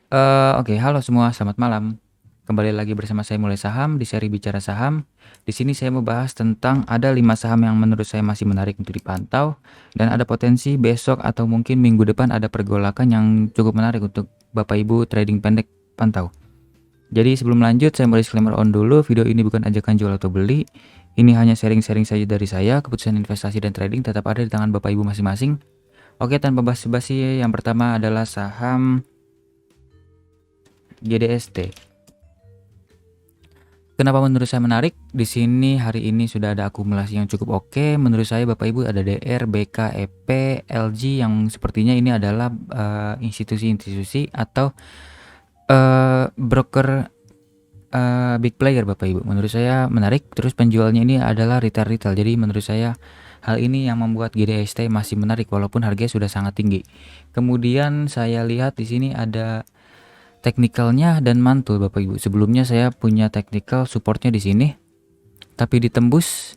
Oke, halo semua, selamat malam. Kembali lagi bersama saya Mulai Saham di seri Bicara Saham. Di sini saya mau bahas tentang ada 5 saham yang menurut saya masih menarik untuk dipantau dan ada potensi besok atau mungkin minggu depan ada pergolakan yang cukup menarik untuk Bapak Ibu trading pendek pantau. Jadi sebelum lanjut saya mau disclaimer on dulu, video ini bukan ajakan jual atau beli. Ini hanya sharing-sharing saja dari saya, keputusan investasi dan trading tetap ada di tangan Bapak Ibu masing-masing. Oke, tanpa basa-basi, yang pertama adalah saham GDST. Kenapa menurut saya menarik? Di sini hari ini sudah ada akumulasi yang cukup oke. Menurut saya Bapak Ibu ada DR, BK, EP, LG yang sepertinya ini adalah institusi-institusi atau broker big player Bapak Ibu. Menurut saya menarik. Terus penjualnya ini adalah retail-retail. Jadi menurut saya hal ini yang membuat GDST masih menarik walaupun harganya sudah sangat tinggi. Kemudian saya lihat di sini ada teknikalnya dan mantul Bapak Ibu. Sebelumnya saya punya technical supportnya di sini, tapi ditembus,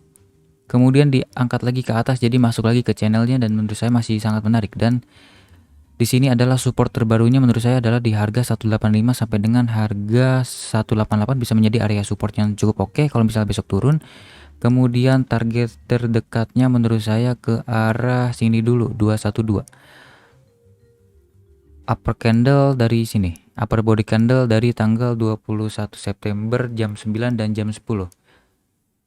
kemudian diangkat lagi ke atas, jadi masuk lagi ke channelnya dan menurut saya masih sangat menarik. Dan di sini adalah support terbarunya menurut saya adalah di harga 185 sampai dengan harga 188 bisa menjadi area support yang cukup oke kalau misalnya besok turun. Kemudian target terdekatnya menurut saya ke arah sini dulu 212. Upper candle dari sini, upper body candle dari tanggal 21 September jam 9 dan jam 10.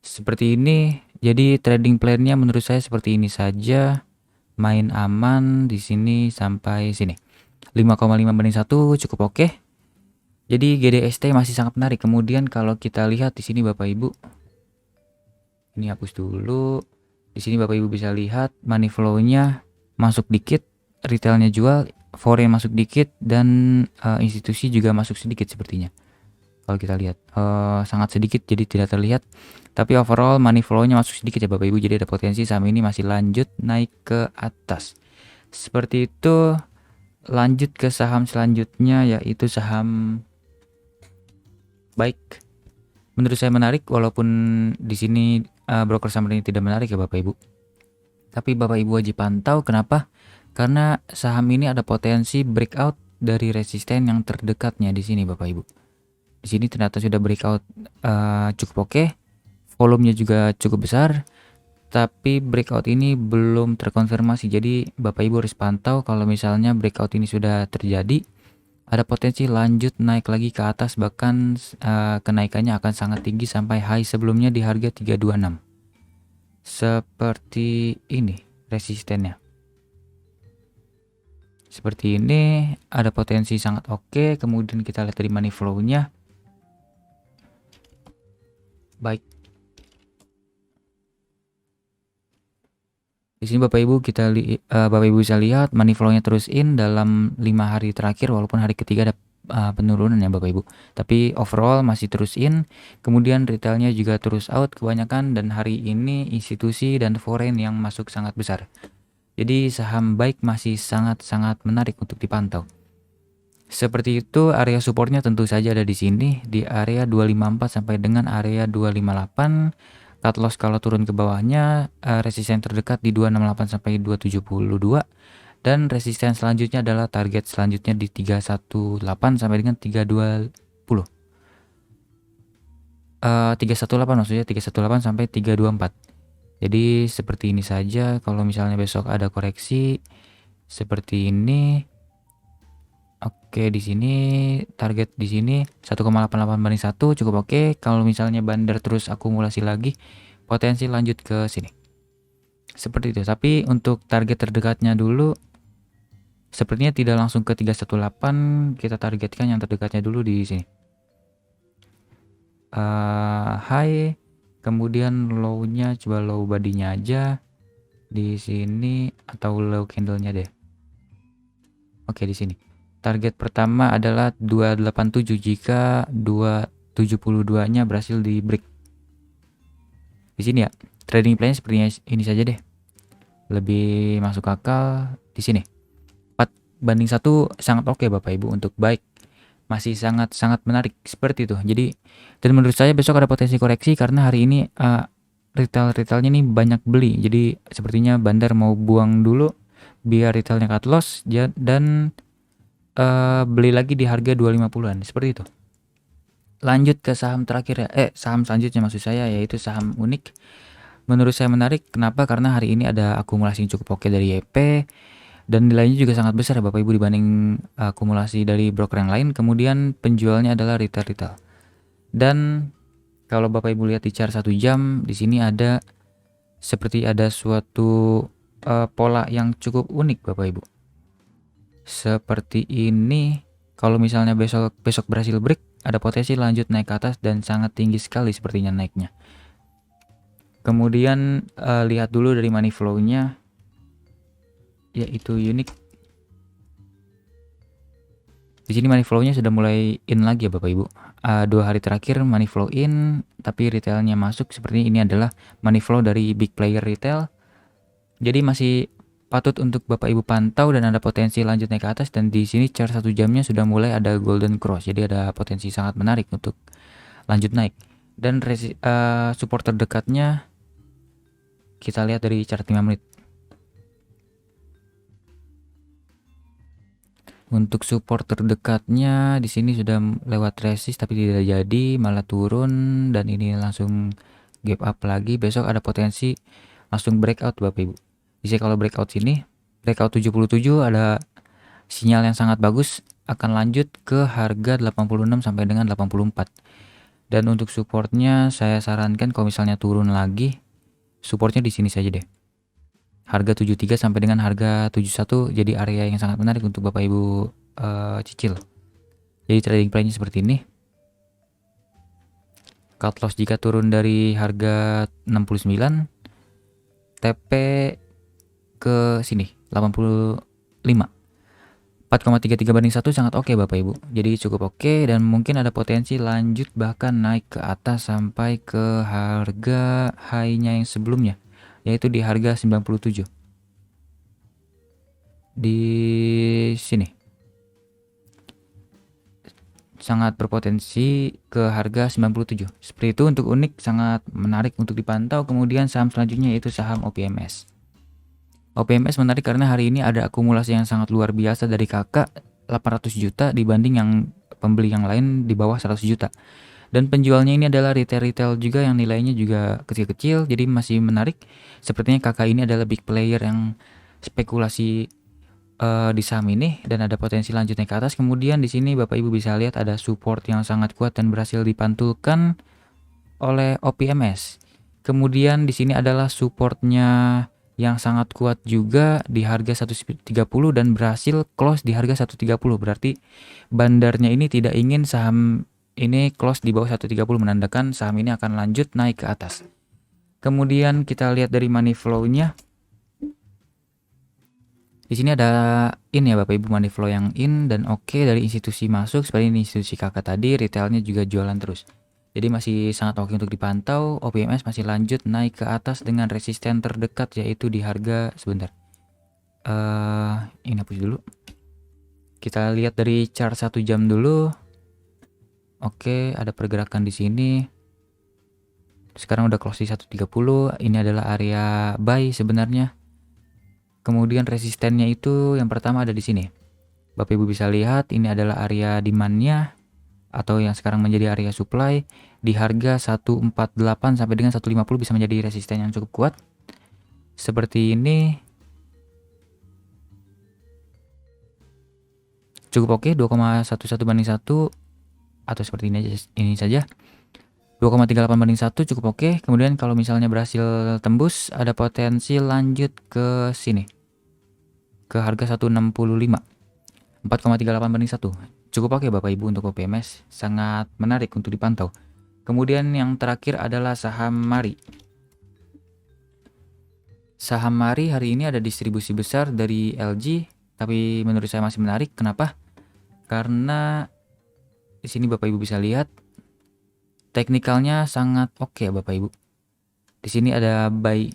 Seperti ini, jadi trading plan-nya menurut saya seperti ini saja. Main aman di sini sampai sini. 5,5/1 cukup oke. Jadi GDST masih sangat menarik. Kemudian kalau kita lihat di sini Bapak Ibu, ini hapus dulu. Di sini Bapak Ibu bisa lihat money flow-nya masuk dikit, retailnya jual, foreign masuk dikit, dan institusi juga masuk sedikit sepertinya. Kalau kita lihat sangat sedikit, jadi tidak terlihat. Tapi overall money flow-nya masuk sedikit ya Bapak Ibu. Jadi ada potensi saham ini masih lanjut naik ke atas. Seperti itu. Lanjut ke saham selanjutnya yaitu saham Baik. Menurut saya menarik walaupun di sini broker saham ini tidak menarik ya Bapak Ibu. Tapi Bapak Ibu wajib pantau. Kenapa? Karena saham ini ada potensi breakout dari resisten yang terdekatnya di sini Bapak Ibu. Di sini ternyata sudah breakout cukup oke. Volumenya juga cukup besar. Tapi breakout ini belum terkonfirmasi. Jadi Bapak Ibu harus pantau kalau misalnya breakout ini sudah terjadi. Ada potensi lanjut naik lagi ke atas, bahkan kenaikannya akan sangat tinggi sampai high sebelumnya di harga 326. Seperti ini resistennya. Seperti ini, ada potensi sangat oke. Kemudian kita lihat dari money flow-nya. Baik. Di sini Bapak Ibu Bapak Ibu bisa lihat money flow-nya terus in dalam 5 hari terakhir walaupun hari ketiga ada penurunan ya Bapak Ibu. Tapi overall masih terus in. Kemudian retailnya juga terus out kebanyakan dan hari ini institusi dan foreign yang masuk sangat besar. Jadi saham Baik masih sangat-sangat menarik untuk dipantau. Seperti itu, area supportnya tentu saja ada di sini di area 254 sampai dengan area 258. Cut loss kalau turun ke bawahnya, resisten terdekat di 268 sampai 272 dan resisten selanjutnya adalah target selanjutnya di 318 sampai dengan 320. 318 maksudnya 318 sampai 324. Jadi seperti ini saja. Kalau misalnya besok ada koreksi seperti ini. Oke, di sini target di sini 1,88/1 cukup oke. Kalau misalnya bandar terus akumulasi lagi, potensi lanjut ke sini. Seperti itu. Tapi untuk target terdekatnya dulu sepertinya tidak langsung ke 318, kita targetkan yang terdekatnya dulu di sini. High, kemudian low-nya coba low body-nya aja di sini atau low candle-nya deh. Oke, di sini. Target pertama adalah 287 jika 272-nya berhasil di break. Di sini ya. Trading plan sepertinya ini saja deh. Lebih masuk akal di sini. 4/1 sangat oke Bapak Ibu untuk Baik. Masih sangat-sangat menarik seperti itu. Jadi dan menurut saya besok ada potensi koreksi karena hari ini retailnya nih banyak beli. Jadi sepertinya bandar mau buang dulu biar retailnya cut loss dan beli lagi di harga 250-an, seperti itu. Lanjut ke saham terakhir ya, saham selanjutnya maksud saya, yaitu saham unik. Menurut saya menarik, kenapa? Karena hari ini ada akumulasi yang cukup oke dari YP, dan nilainya juga sangat besar ya Bapak Ibu dibanding akumulasi dari broker yang lain. Kemudian penjualnya adalah retail. Dan kalau Bapak Ibu lihat di chart 1 jam, di sini ada seperti ada suatu pola yang cukup unik Bapak Ibu. Seperti ini, kalau misalnya besok berhasil break, ada potensi lanjut naik ke atas dan sangat tinggi sekali sepertinya naiknya. Kemudian lihat dulu dari money flow-nya, yaitu unik. Di sini money flow-nya sudah mulai in lagi ya Bapak Ibu. 2 hari terakhir money flow in, tapi retailnya masuk. Seperti ini adalah money flow dari big player retail. Jadi masih patut untuk Bapak Ibu pantau dan ada potensi lanjut naik ke atas. Dan di sini chart 1 jamnya sudah mulai ada golden cross. Jadi ada potensi sangat menarik untuk lanjut naik. Dan support terdekatnya kita lihat dari chart 5 menit. Untuk support terdekatnya di sini sudah lewat resist tapi tidak jadi, malah turun, dan ini langsung gap up lagi. Besok ada potensi langsung breakout Bapak Ibu. Jadi kalau breakout sini, breakout 77 ada sinyal yang sangat bagus akan lanjut ke harga 86 sampai dengan 84. Dan untuk supportnya saya sarankan kalau misalnya turun lagi, supportnya di sini saja deh. Harga 73 sampai dengan harga 71 jadi area yang sangat menarik untuk Bapak Ibu cicil. Jadi trading plan-nya seperti ini. Cut loss jika turun dari harga 69, TP ke sini 85. 4,33 banding 1 sangat oke Bapak Ibu. Jadi cukup oke dan mungkin ada potensi lanjut bahkan naik ke atas sampai ke harga high-nya yang sebelumnya, yaitu di harga 97. Di sini sangat berpotensi ke harga 97. Seperti itu untuk unik, sangat menarik untuk dipantau. Kemudian saham selanjutnya yaitu saham OPMS. OPMS menarik karena hari ini ada akumulasi yang sangat luar biasa dari kakak 800 juta dibanding yang pembeli yang lain di bawah 100 juta. Dan penjualnya ini adalah retail juga yang nilainya juga kecil-kecil, jadi masih menarik. Sepertinya kakak ini adalah big player yang spekulasi di saham ini dan ada potensi lanjut naik ke atas. Kemudian di sini Bapak Ibu bisa lihat ada support yang sangat kuat dan berhasil dipantulkan oleh OPMS. Kemudian di sini adalah supportnya yang sangat kuat juga di harga 130 dan berhasil close di harga 130. Berarti bandarnya ini tidak ingin saham ini close di bawah 130, menandakan saham ini akan lanjut naik ke atas. Kemudian kita lihat dari money flow-nya. Di sini ada in ya Bapak Ibu, money flow yang in dan oke dari institusi masuk. Seperti ini institusi kakak tadi, retailnya juga jualan terus. Jadi masih sangat oke untuk dipantau. OPMS masih lanjut naik ke atas dengan resisten terdekat yaitu di harga sebentar. Ini hapus dulu. Kita lihat dari chart 1 jam dulu. Oke, ada pergerakan di sini. Sekarang udah close di 130. Ini adalah area buy sebenarnya. Kemudian resistennya itu yang pertama ada di sini. Bapak Ibu bisa lihat ini adalah area demand-nya atau yang sekarang menjadi area supply di harga 148 sampai dengan 150 bisa menjadi resisten yang cukup kuat. Seperti ini. Cukup oke, 2,11 banding 1 atau seperti ini saja. 2,38 banding 1 cukup oke. Kemudian kalau misalnya berhasil tembus ada potensi lanjut ke sini. Ke harga 165. 4,38 banding 1. Cukup oke Bapak Ibu untuk OPMS, sangat menarik untuk dipantau. Kemudian yang terakhir adalah saham Mari. Saham Mari hari ini ada distribusi besar dari LG, tapi menurut saya masih menarik. Kenapa? Karena di sini Bapak Ibu bisa lihat teknikalnya sangat oke Bapak Ibu. Di sini ada buy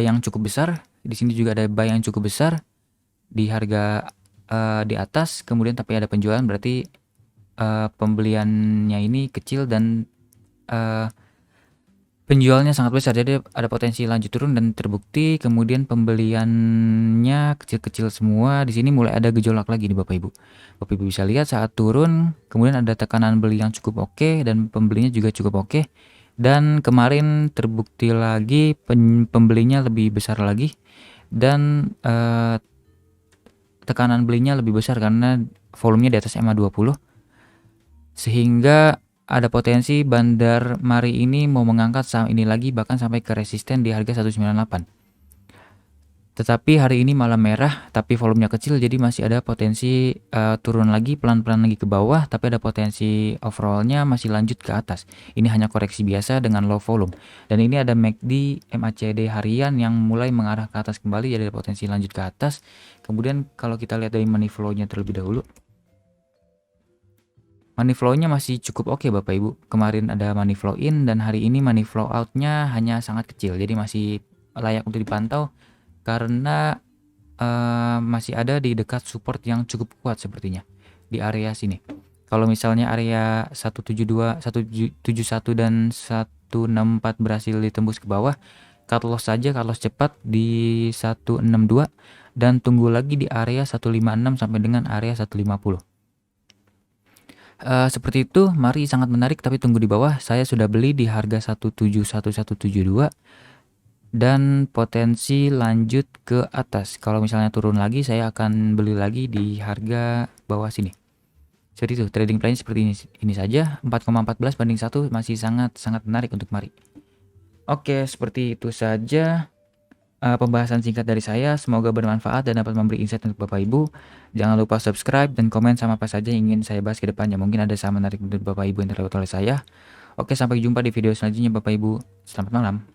yang cukup besar, di sini juga ada buy yang cukup besar di harga di atas, kemudian tapi ada penjualan, berarti pembeliannya ini kecil dan Penjualnya sangat besar, jadi ada potensi lanjut turun dan terbukti. Kemudian pembeliannya kecil-kecil semua. Di sini mulai ada gejolak lagi nih Bapak Ibu. Bapak Ibu bisa lihat saat turun, kemudian ada tekanan beli yang cukup oke dan pembelinya juga cukup oke. Dan kemarin terbukti lagi pembelinya lebih besar lagi dan tekanan belinya lebih besar karena volumenya di atas MA20, sehingga ada potensi Bandar Mari ini mau mengangkat saham ini lagi bahkan sampai ke resisten di harga 198. Tetapi hari ini malah merah, tapi volumenya kecil, jadi masih ada potensi turun lagi pelan-pelan lagi ke bawah, tapi ada potensi overallnya masih lanjut ke atas. Ini hanya koreksi biasa dengan low volume. Dan ini ada MACD MACD harian yang mulai mengarah ke atas kembali, jadi ada potensi lanjut ke atas. Kemudian kalau kita lihat dari money flow-nya terlebih dahulu, money flow-nya masih cukup oke Bapak Ibu. Kemarin ada money flow in dan hari ini money flow out-nya hanya sangat kecil. Jadi masih layak untuk dipantau karena masih ada di dekat support yang cukup kuat sepertinya di area sini. Kalau misalnya area 172, 171 dan 164 berhasil ditembus ke bawah, cut loss saja, cut loss cepat di 162 dan tunggu lagi di area 156 sampai dengan area 150. Seperti itu, Mari sangat menarik tapi tunggu di bawah. Saya sudah beli di harga 171.172 dan potensi lanjut ke atas. Kalau misalnya turun lagi, saya akan beli lagi di harga bawah sini. Seperti itu, trading plan seperti ini saja. 4,14 banding 1 masih sangat menarik untuk Mari. Oke, seperti itu saja pembahasan singkat dari saya. Semoga bermanfaat dan dapat memberi insight untuk Bapak Ibu. Jangan lupa subscribe dan komen sama apa saja yang ingin saya bahas ke depannya. Mungkin ada saham menarik untuk Bapak Ibu yang terlewat oleh saya. Oke, sampai jumpa di video selanjutnya Bapak Ibu. Selamat malam.